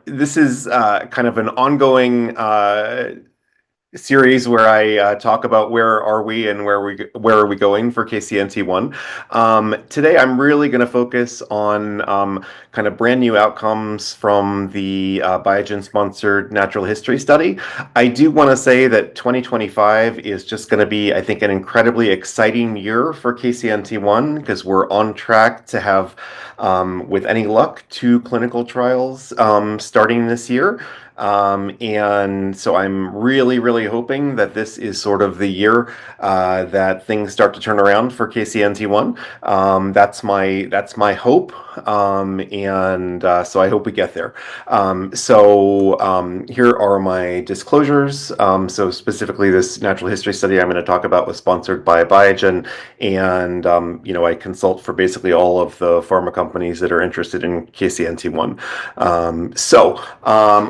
This is kind of an ongoing series where I talk about where are we and where are we going for KCNT1. Today, I'm really going to focus on kind of brand new outcomes from the Biogen-sponsored natural history study. I do want to say that 2025 is just going to be, I think, an incredibly exciting year for KCNT1 because we're on track to have, with any luck, 2 clinical trials starting this year. And so I'm really hoping that this is sort of the year that things start to turn around for KCNT1. That's my hope, and so I hope we get there. Here are my disclosures. So specifically, this natural history study I'm going to talk about was sponsored by Biogen, and I consult for basically all of the pharma companies that are interested in KCNT1. I'm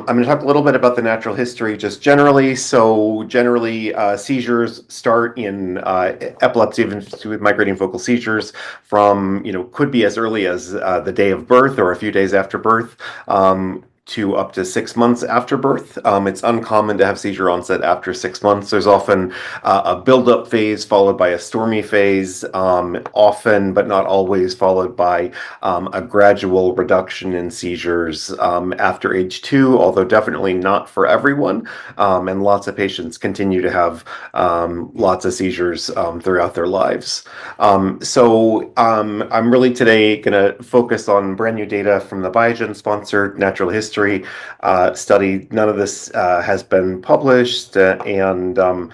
going to talk a little bit about the natural history just generally. So generally, seizures start in epilepsy with migrating focal seizures from, could be as early as the day of birth or a few days after birth. To up to 6 months after birth. It's uncommon to have seizure onset after 6 months. There's often a buildup phase followed by a stormy phase, often but not always followed by a gradual reduction in seizures after age 2, although definitely not for everyone. And lots of patients continue to have lots of seizures throughout their lives. I'm really today going to focus on brand new data from the Biogen-sponsored natural history study. None of this has been published, so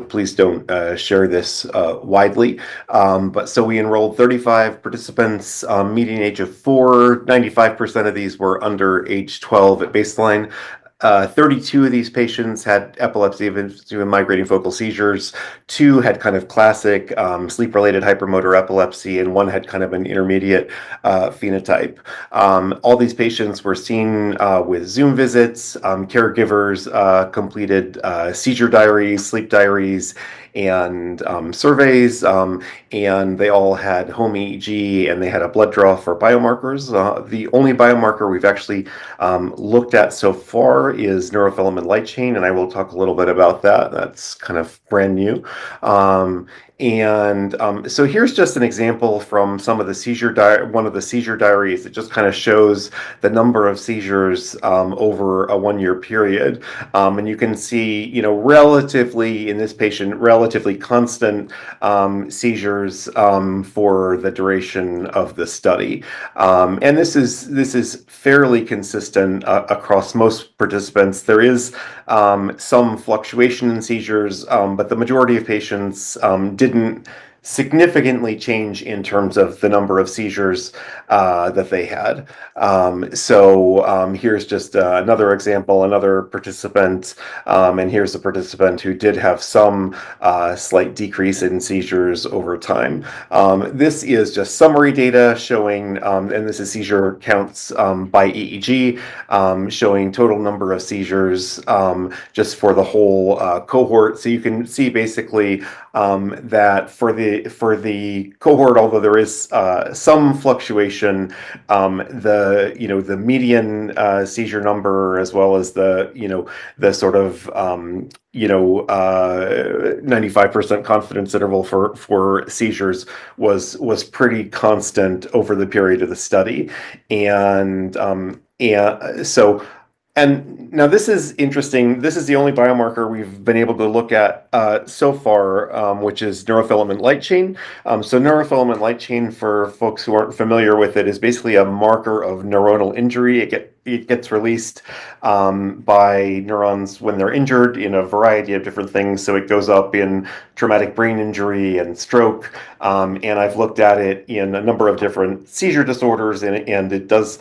please don't share this widely. But so we enrolled 35 participants, median age of 4. 95% of these were under age 12 at baseline. 32 of these patients had epilepsy with migrating focal seizures. 2 had kind of classic sleep-related hypermotor epilepsy, and 1 had kind of an intermediate phenotype. All these patients were seen with Zoom visits. Caregivers completed seizure diaries, sleep diaries, and surveys, and they all had home EEG, and they had a blood draw for biomarkers. The only biomarker we've actually looked at so far is neurofilament light chain, and I will talk a little bit about that. That's kind of brand new. So here's just an example from some of the one of the seizure diaries. It just kind of shows the number of seizures over a 1-year period. And you can see, relatively, in this patient, relatively constant seizures for the duration of the study. And this is fairly consistent across most participants. There is some fluctuation in seizures, but the majority of patients didn't significantly change in terms of the number of seizures that they had. Here's just another example, another participant, and here's a participant who did have some slight decrease in seizures over time. This is just summary data showing, and this is seizure counts by EEG, showing total number of seizures just for the whole cohort. So you can see basically that for the cohort, although there is some fluctuation, the median seizure number, as well as the sort of 95% confidence interval for seizures was pretty constant over the period of the study. And now this is interesting. This is the only biomarker we've been able to look at so far, which is neurofilament light chain. So neurofilament light chain, for folks who aren't familiar with it, is basically a marker of neuronal injury. It gets released by neurons when they're injured in a variety of different things. So it goes up in traumatic brain injury and stroke. And I've looked at it in a number of different seizure disorders, and it does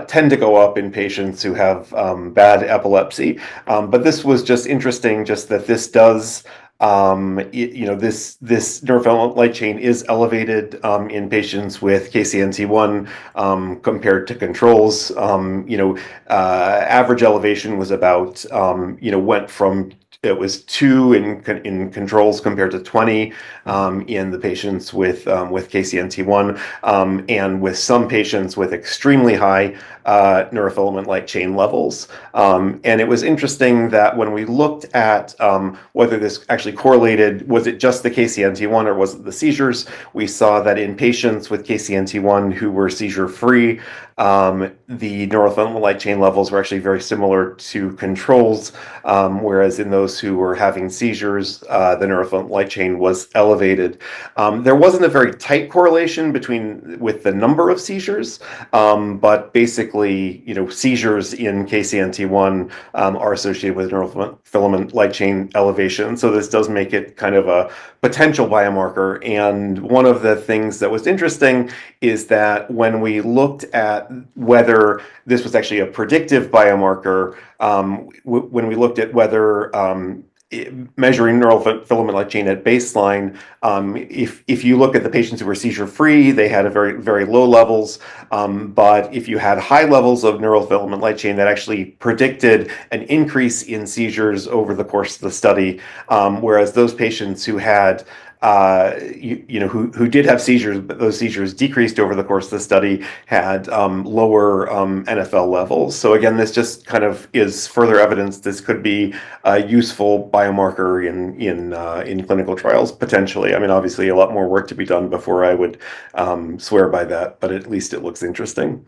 tend to go up in patients who have bad epilepsy. But this was just interesting, just that this does this neurofilament light chain is elevated in patients with KCNT1 compared to controls. Average elevation was about went from 2 in controls compared to 20 in the patients with KCNT1, and with some patients with extremely high neurofilament light chain levels. And it was interesting that when we looked at whether this actually correlated, was it just the KCNT1 or was it the seizures, we saw that in patients with KCNT1 who were seizure-free, the neurofilament light chain levels were actually very similar to controls, whereas in those who were having seizures, the neurofilament light chain was elevated. There wasn't a very tight correlation with the number of seizures, but basically, seizures in KCNT1 are associated with neurofilament light chain elevation. So this does make it kind of a potential biomarker. And one of the things that was interesting is that when we looked at whether this was actually a predictive biomarker, when we looked at whether measuring neurofilament light chain at baseline, if you look at the patients who were seizure-free, they had a very, very low levels. But if you had high levels of neurofilament light chain, that actually predicted an increase in seizures over the course of the study, whereas those patients who had who did have seizures, but those seizures decreased over the course of the study, had lower NFL levels. So again, this just kind of is further evidence this could be a useful biomarker in clinical trials, potentially. I mean, obviously, a lot more work to be done before I would swear by that, but at least it looks interesting.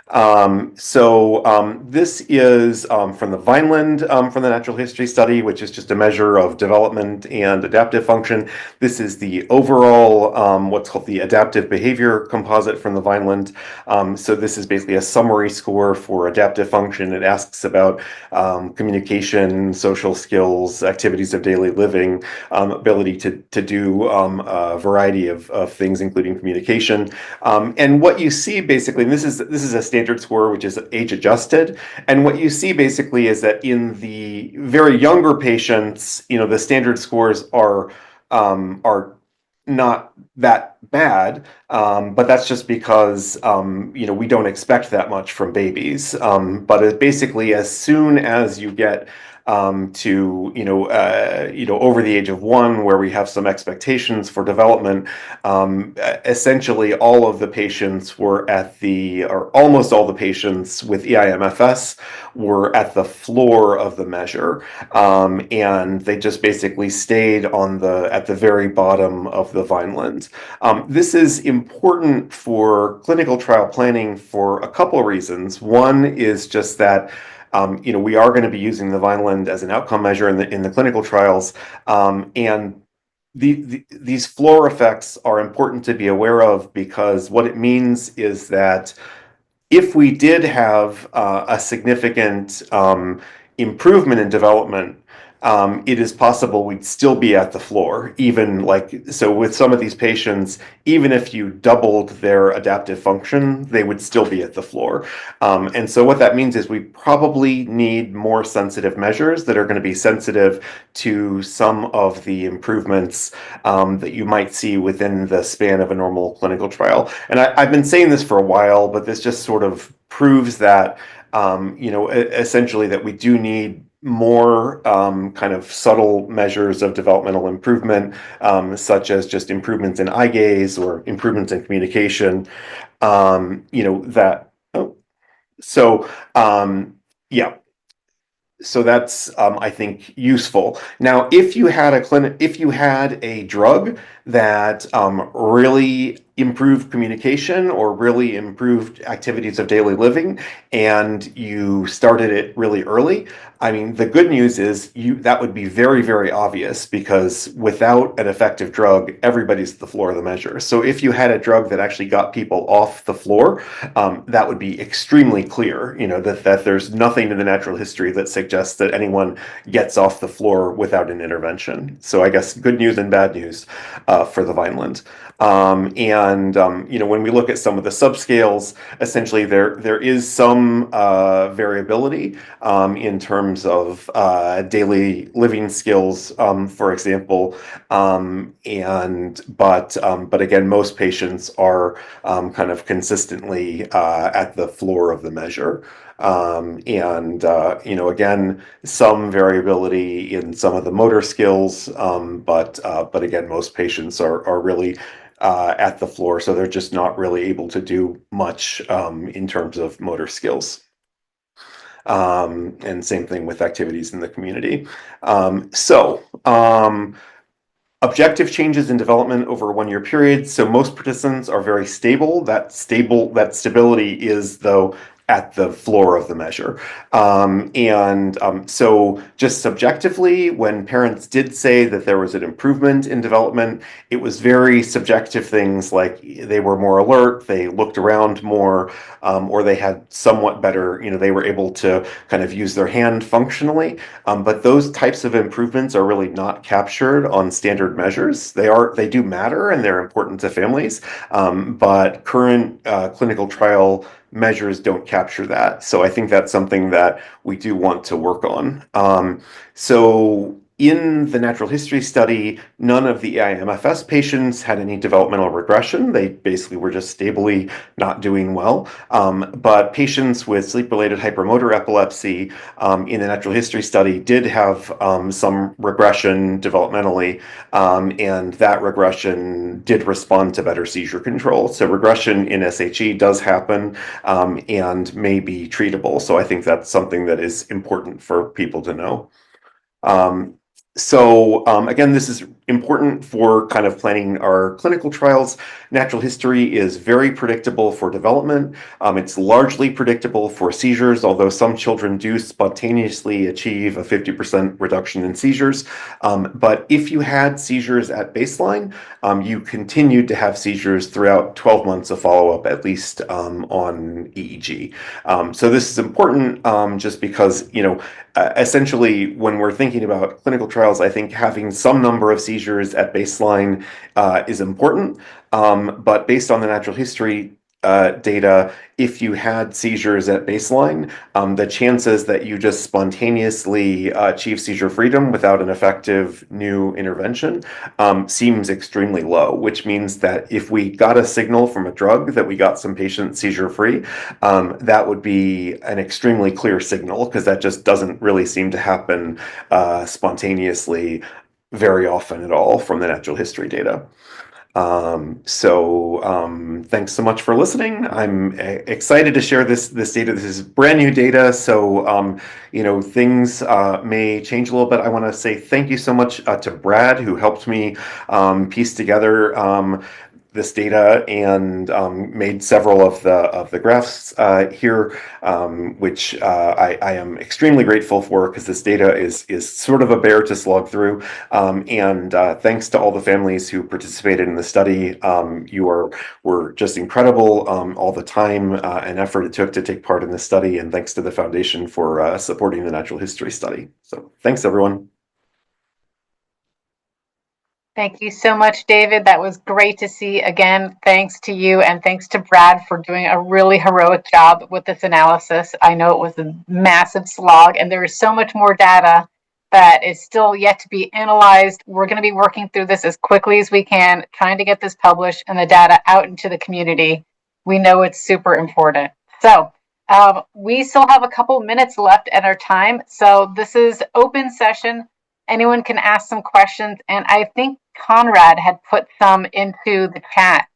This is from the Vineland, from the natural history study, which is just a measure of development and adaptive function. This is the overall, what's called the adaptive behavior composite from the Vineland. So this is basically a summary score for adaptive function. It asks about communication, social skills, activities of daily living, ability to do a variety of things, including communication. And what you see basically, and this is a standard score which is age adjusted, and what you see basically is that in the very younger patients, the standard scores are not that bad, but that's just because we don't expect that much from babies. But basically, as soon as you get to over the age of 1, where we have some expectations for development, essentially all of the patients were or almost all the patients with EIMFS were at the floor of the measure, and they just basically stayed at the very bottom of the Vineland. This is important for clinical trial planning for a couple of reasons. One is just that we are going to be using the Vineland as an outcome measure in the clinical trials, and these floor effects are important to be aware of, because what it means is that if we did have a significant improvement in development, it is possible we'd still be at the floor, so with some of these patients, even if you doubled their adaptive function, they would still be at the floor. And so what that means is we probably need more sensitive measures that are going to be sensitive to some of the improvements that you might see within the span of a normal clinical trial. And I've been saying this for a while, but this just sort of proves that, essentially that we do need more kind of subtle measures of developmental improvement, such as just improvements in eye gaze or improvements in communication. Yeah. So that's, I think, useful. Now, if you had a drug that really improved communication or really improved activities of daily living, and you started it really early, I mean, the good news is that would be very, very obvious, because without an effective drug, everybody's at the floor of the measure. So if you had a drug that actually got people off the floor, that would be extremely clear, that there's nothing in the natural history that suggests that anyone gets off the floor without an intervention. So I guess good news and bad news for the Vineland. When we look at some of the subscales, essentially there is some variability in terms of daily living skills, for example, but again, most patients are kind of consistently at the floor of the measure. Again, some variability in some of the motor skills, but again, most patients are really at the floor, so they're just not really able to do much in terms of motor skills. And same thing with activities in the community. Objective changes in development over a 1-year period. So most participants are very stable. That stability is, though, at the floor of the measure. So just subjectively, when parents did say that there was an improvement in development, it was very subjective things like they were more alert, they looked around more, or they had somewhat better, they were able to kind of use their hand functionally. But those types of improvements are really not captured on standard measures. They do matter and they're important to families, but current clinical trial measures don't capture that. So I think that's something that we do want to work on. So in the natural history study, none of the EIMFS patients had any developmental regression. They basically were just stably not doing well. But patients with sleep-related hypermotor epilepsy in the natural history study did have some regression developmentally, and that regression did respond to better seizure control. So regression in SHE does happen and may be treatable. So I think that's something that is important for people to know. Again, this is important for kind of planning our clinical trials. Natural history is very predictable for development. It's largely predictable for seizures, although some children do spontaneously achieve a 50% reduction in seizures. But if you had seizures at baseline, you continued to have seizures throughout 12 months of follow-up, at least on EEG. So this is important just because, essentially, when we're thinking about clinical trials, I think having some number of seizures at baseline is important. But based on the natural history data, if you had seizures at baseline, the chances that you just spontaneously achieve seizure freedom without an effective new intervention seems extremely low, which means that if we got a signal from a drug that we got some patients seizure free, that would be an extremely clear signal, because that just doesn't really seem to happen spontaneously very often at all from the natural history data. Thanks so much for listening. I'm excited to share this data. This is brand new data, so things may change a little bit. I want to say thank you so much to Brad, who helped me piece together this data and made several of the graphs here, which I am extremely grateful for, because this data is sort of a bear to slog through. Thanks to all the families who participated in the study. Were just incredible, all the time and effort it took to take part in the study, and thanks to the foundation for supporting the natural history study. So thanks, everyone. Thank you so much, David. That was great to see. Again, thanks to you, and thanks to Brad for doing a really heroic job with this analysis. I know it was a massive slog, and there is so much more data that is still yet to be analyzed. We're going to be working through this as quickly as we can, trying to get this published and the data out into the community. We know it's super important. So we still have a couple minutes left at our time. So this is open session. Anyone can ask some questions, and I think Conrad had put some into the chat.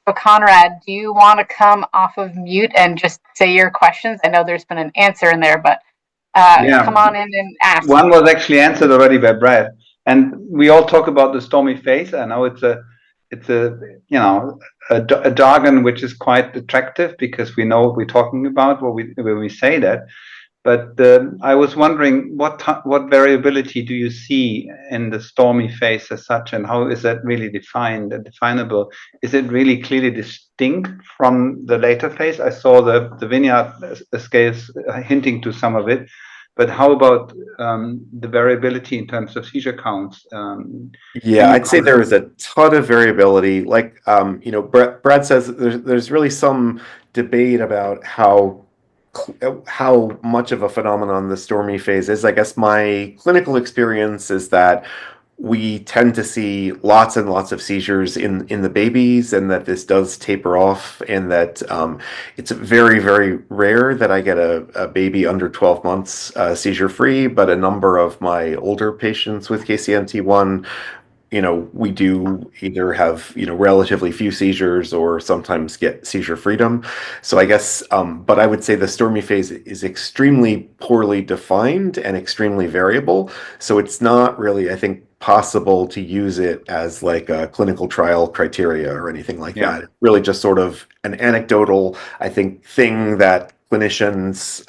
So Conrad, do you want to come off of mute and just say your questions? I know there's been an answer in there, but come on in and ask. One was actually answered already by Brad, and we all talk about the stormy phase. I know it's a jargon which is quite attractive, because we know what we're talking about when we say that. But I was wondering, what variability do you see in the stormy phase as such, and how is that really defined and definable? Is it really clearly distinct from the later phase? I saw the Vineland scales hinting to some of it, but how about the variability in terms of seizure counts? Yeah, I'd say there is a ton of variability. Like Brad says, there's really some debate about how much of a phenomenon the stormy phase is. I guess my clinical experience is that we tend to see lots and lots of seizures in the babies, and that this does taper off, and that it's very, very rare that I get a baby under 12 months seizure free, but a number of my older patients with KCNT1, we do either have, relatively few seizures or sometimes get seizure freedom. So I guess, but I would say the stormy phase is extremely poorly defined and extremely variable. So it's not really, I think, possible to use it as like a clinical trial criteria or anything like Yeah. that. Really just sort of an anecdotal, I think, thing that clinicians,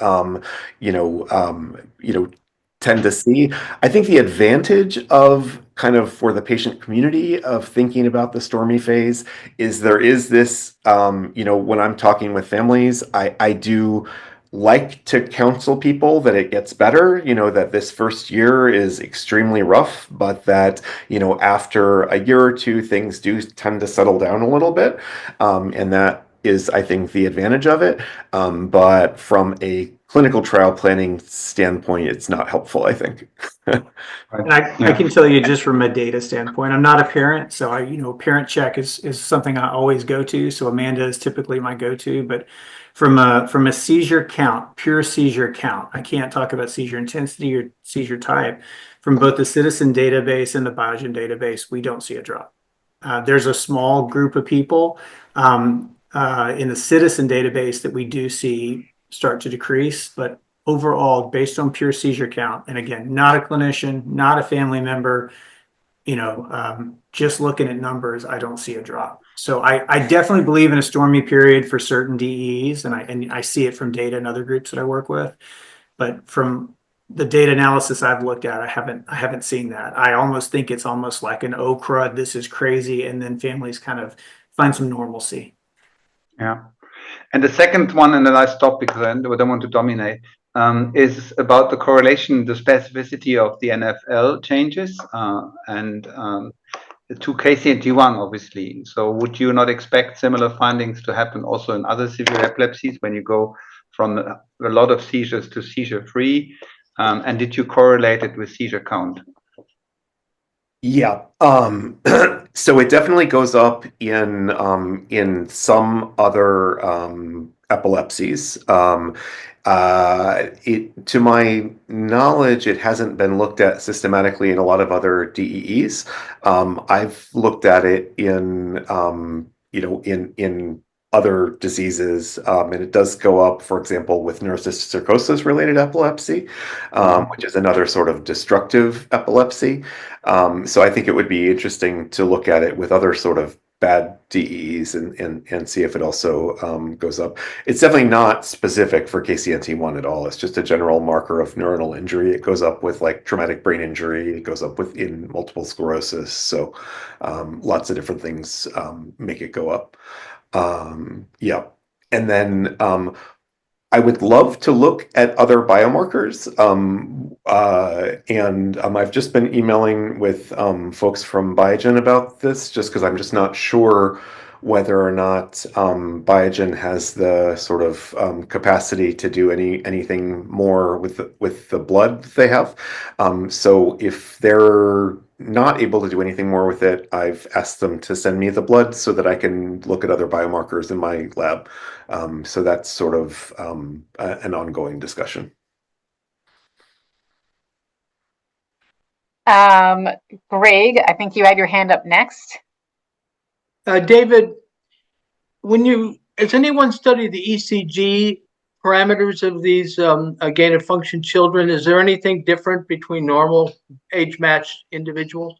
tend to see. I think the advantage of kind of for the patient community of thinking about the stormy phase is there is this, when I'm talking with families, I do like to counsel people that it gets better, that this first year is extremely rough, but that, after a year or two, things do tend to settle down a little bit. And that is, I think, the advantage of it. But from a clinical trial planning standpoint, it's not helpful, I think. And I can tell you just from a data standpoint, I'm not a parent, so parent check is something I always go to. So Amanda is typically my go-to, but from a seizure count, pure seizure count, I can't talk about seizure intensity or seizure type. From both the Citizen database and the Biogen database, we don't see a drop. There's a small group of people in the Citizen database that we do see start to decrease, but overall, based on pure seizure count, and again, not a clinician, not a family member, just looking at numbers, I don't see a drop. So I definitely believe in a stormy period for certain DEEs, and I see it from data and other groups that I work with. But from the data analysis I've looked at, I haven't seen that. I almost think it's almost like an oh crud, this is crazy, and then families kind of find some normalcy. Yeah. And the second one, and then I stop because I don't want to dominate, is about the correlation, the specificity of the NFL changes and to KCNT1, obviously. So would you not expect similar findings to happen also in other severe epilepsies when you go from a lot of seizures to seizure free? And did you correlate it with seizure count? Yeah. So it definitely goes up in some other epilepsies. To my knowledge, it hasn't been looked at systematically in a lot of other DEEs. I've looked at it in other diseases, and it does go up, for example, with neurocystic psychosis related epilepsy, which is another sort of destructive epilepsy. So I think it would be interesting to look at it with other sort of bad DEs and see if it also goes up. It's definitely not specific for KCNT1 at all. It's just a general marker of neuronal injury. It goes up with like traumatic brain injury. It goes up in multiple sclerosis. So lots of different things make it go up. Yeah. And then I would love to look at other biomarkers. And I've just been emailing with folks from Biogen about this, just because I'm just not sure whether or not Biogen has the sort of capacity to do anything more with the blood that they have. So if they're not able to do anything more with it, I've asked them to send me the blood so that I can look at other biomarkers in my lab. So that's sort of an ongoing discussion. Greg, I think you had your hand up next. David, has anyone studied the ECG parameters of these gain of function children? Is there anything different between normal age-matched individuals?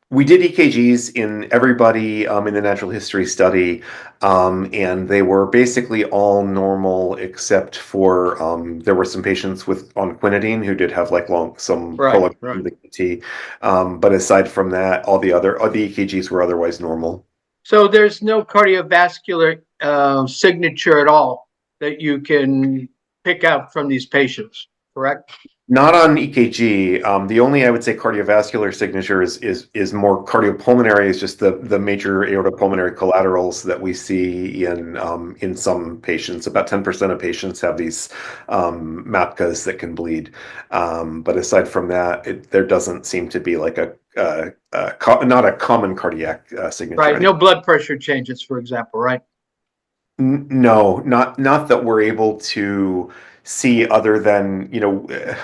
We did EKGs in everybody in the natural history study, and they were basically all normal except for there were some patients on quinidine who did have like some prolonged. But aside from that, all the EKGs were otherwise normal. So there's no cardiovascular signature at all that you can pick out from these patients, correct? Not on EKG. The only, I would say, cardiovascular signature is more cardiopulmonary. Is just the major aortopulmonary collaterals that we see in some patients. About 10% of patients have these MAPKAs that can bleed. But aside from that, there doesn't seem to be like not a common cardiac signature. Right. No blood pressure changes, for example, right? No, not that we're able to see, other than,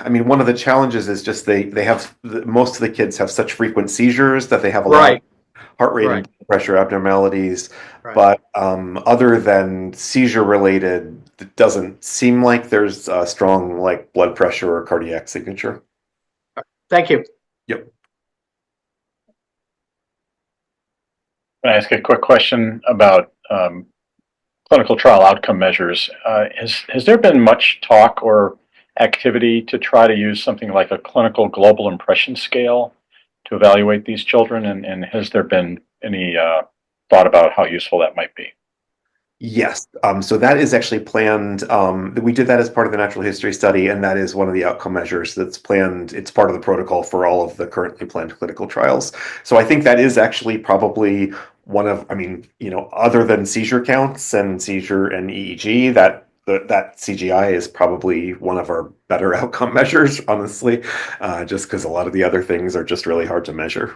I mean, one of the challenges is just they have most of the kids have such frequent seizures that they have a lot Right. of heart rate and Right. blood pressure abnormalities. Right. But other than seizure related, it doesn't seem like there's a strong like blood pressure or cardiac signature. Thank you. Yep. Can I ask a quick question about clinical trial outcome measures? Has there been much talk or activity to try to use something like a clinical global impression scale to evaluate these children? And has there been any thought about how useful that might be? Yes. So that is actually planned. We did that as part of the natural history study, and that is one of the outcome measures that's planned. It's part of the protocol for all of the currently planned clinical trials. So I think that is actually probably one of, I mean, other than seizure counts and seizure and EEG, that CGI is probably one of our better outcome measures, honestly, just because a lot of the other things are just really hard to measure.